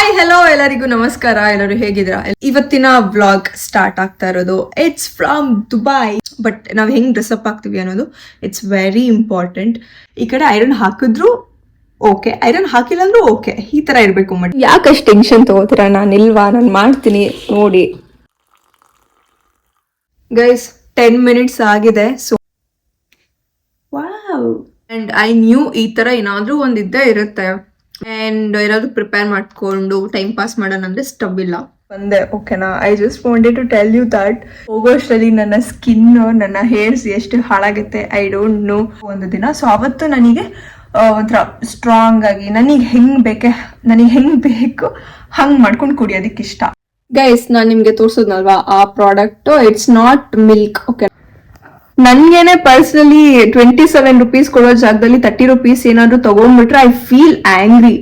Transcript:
Hi hello ಎಲ್ಲರಿಗೂ ನಮಸ್ಕಾರ. ಎಲ್ಲರೂ ಹೇಗಿದ್ದೀರಾ? ಇವತ್ತಿನ ವ್ಲಾಗ್ ಸ್ಟಾರ್ಟ್ ಆಗ್ತಾ ಇರೋದು ಇಟ್ಸ್ ಫ್ರಮ್ ದುಬೈ. ಬಟ್ ನಾವ್ ಹೆಂಗ್ ಡ್ರೆಸ್ಅಪ್ ಆಗ್ತೀವಿ ಅನ್ನೋದು ಇಟ್ಸ್ ವೆರಿ ಇಂಪಾರ್ಟೆಂಟ್. ಈ ಕಡೆ ಐರನ್ ಹಾಕಿದ್ರು ಓಕೆ, ಐರನ್ ಹಾಕಿಲ್ಲ ಅಂದ್ರೂ ಓಕೆ, ಈ ತರ ಇರ್ಬೇಕು. But ಯಾಕಷ್ಟು tension ತಗೋತೀರಾ? ನಾನಿಲ್ವಾ, ನಾನು ಮಾಡ್ತೀನಿ ನೋಡಿ. ಗೈಸ್ 10 minutes ಆಗಿದೆ. So wow, and I knew ಈ ತರ ಏನಾದ್ರೂ ಒಂದ್ ಇದ್ದೇ ಇರುತ್ತೆ. ಅಂಡ್ ಏನಾದ್ರು ಪ್ರಿಪೇರ್ ಮಾಡ್ಕೊಂಡು ಟೈಮ್ ಪಾಸ್ ಮಾಡೋಣ ಅಂದ್ರೆ ಸ್ಟವ್ ಇಲ್ಲ ಬಂದೆ. ಓಕೆನಾ, I just wanted to tell you that ಹೋಗೋಷ್ಟರಲ್ಲಿ ನನ್ನ ಸ್ಕಿನ್, ನನ್ನ ಹೇರ್ಸ್ ಎಷ್ಟು ಹಾಳಾಗುತ್ತೆ ಐ ಡೋಂಟ್ ನೋ. ಒಂದು ದಿನ ಸೊ ಅವತ್ತು ನನಗೆ ಒಂಥರ ಸ್ಟ್ರಾಂಗ್ ಆಗಿ ನನಗೆ ಹೆಂಗ್ ಬೇಕು ಹಂಗ್ ಮಾಡ್ಕೊಂಡು ಕುಡಿಯೋದಕ್ಕೆ ಇಷ್ಟ. ಗೈಸ್, ನಾನು ನಿಮ್ಗೆ ತೋರ್ಸೋದ್ನಲ್ವಾ ಆ product, it's not milk. Okay, ನನ್ಗೇನೆ ಪರ್ಸನಲಿ 27 rupees ಕೊಡೋ ಜಾಗದಲ್ಲಿ 30 rupees ಏನಾದ್ರು ತಗೊಂಡ್ಬಿಟ್ರೆ ಐ ಫೀಲ್ ಆಂಗ್ರಿ.